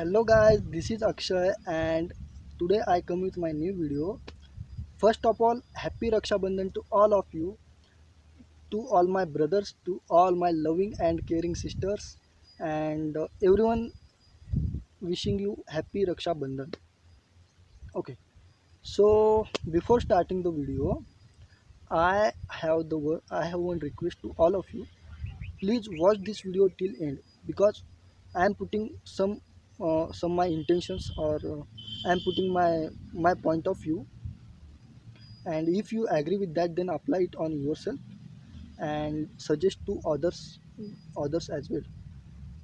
Hello guys, this is Akshay and today I come with my new video. First of all, happy Raksha Bandhan to all of you, to all my brothers, to all my loving and caring sisters, and everyone wishing you happy Raksha Bandhan. Okay, so before starting the video, I have one request to all of you. Please watch this video till end because I am putting some my intentions or I am putting my point of view, and if you agree with that then apply it on yourself and suggest to others as well.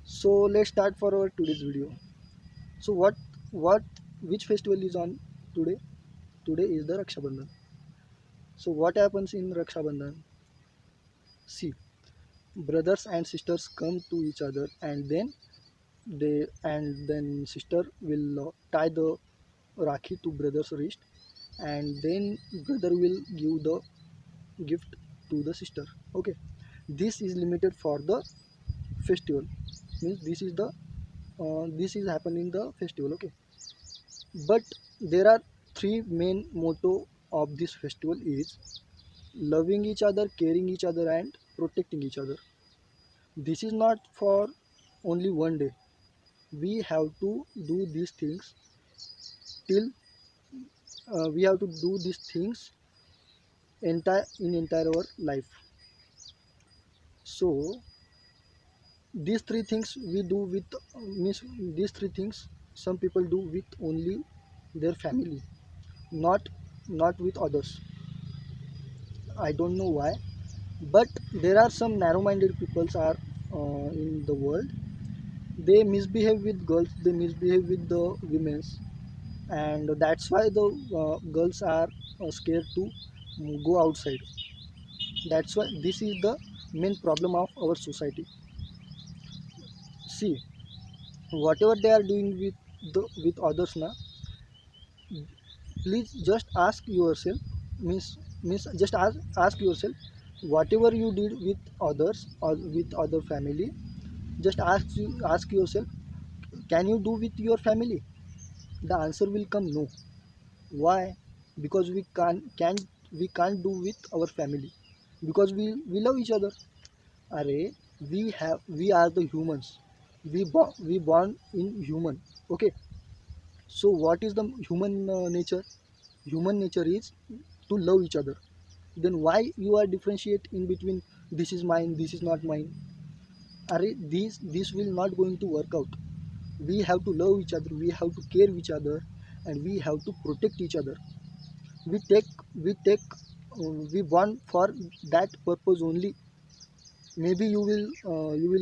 So let's start for our today's video. So what which festival is on today? Today is the Raksha Bandhan. So what happens in Raksha Bandhan? See, brothers and sisters come to each other, and then sister will tie the rakhi to brother's wrist, and then brother will give the gift to the sister. Okay, this is limited for the festival, means this is happening in the festival. Okay, but there are three main motto of this festival is loving each other, caring each other, and protecting each other. This is not for only one day. We have to do these things till we have to do these things entire our life. So these three things we do with means these three things some people do with only their family, not with others. I don't know why, but there are some narrow-minded peoples are in the world. They misbehave with girls, they misbehave with the women's, and that's why the girls are scared to go outside. That's why this is the main problem of our society. See, whatever they are doing with others now, please just ask yourself, means just ask yourself, whatever you did with others or with other family, just ask yourself, can you do with your family? The answer will come no. Why? Because we can't do with our family, because we love each other. Array, we are the humans. We born in human. Okay. So what is the human nature? Human nature is to love each other. Then why you are differentiate in between this is mine, this is not mine? Array, this will not going to work out. We have to love each other. We have to care each other, and we have to protect each other. We take we want for that purpose only. Maybe you will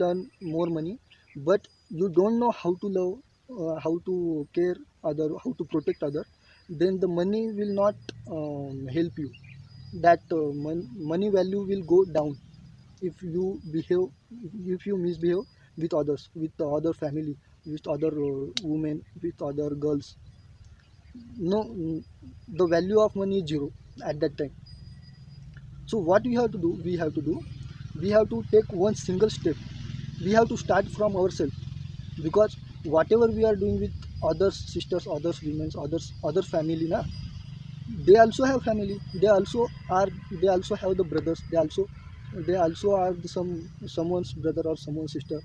earn more money, but you don't know how to love, how to care other, how to protect other, then the money will not help you. That money value will go down if you behave, if you misbehave with others, with the other family, with other women, with other girls. No, the value of money is zero at that time. So what we have to do, we have to take one single step. We have to start from ourselves, because whatever we are doing with others sisters, others women, other family na, they also have family, they also have the brothers, they also are someone's brother or someone's sister.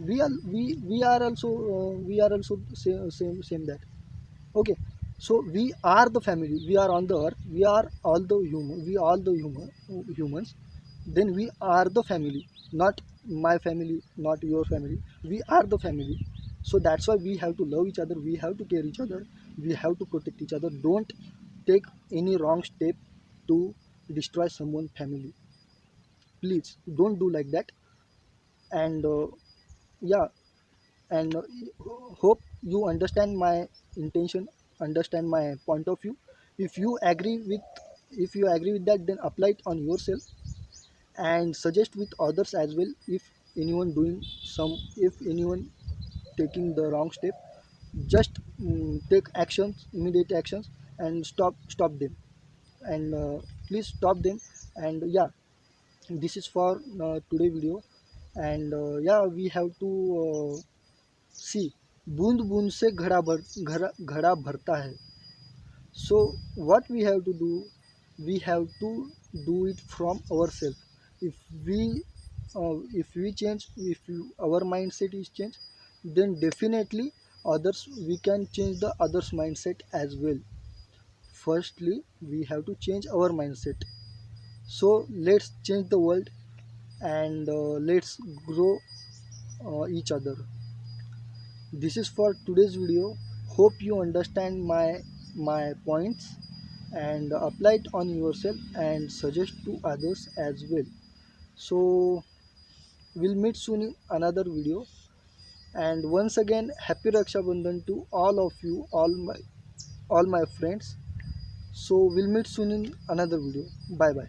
We are also same that. Okay, so we are the family, we are on the earth, we are all the humans. Then we are the family, not my family, not your family. We are the family. So that's why we have to love each other, we have to care each other, we have to protect each other. Don't take any wrong step to destroy someone's family. Please don't do like that. And yeah, and hope you understand my intention, understand my point of view. If you agree with, if you agree with that, then apply it on yourself and suggest with others as well. If anyone doing some, if anyone taking the wrong step, just take actions, immediate actions, and stop them. And please stop them. And yeah, this is for today video. And yeah, we have to see. बूंद बूंद से घड़ा भरता है. So what we have to do, we have to do it from ourselves. If we change, if our mindset is changed, then definitely others, we can change the others mindset as well. Firstly, we have to change our mindset. So let's change the world, and let's grow each other. This is for today's video. Hope you understand my points and apply it on yourself and suggest to others as well. So we'll meet soon in another video. And once again, happy Raksha Bandhan to all of you, all my friends. So we'll meet soon in another video. Bye bye.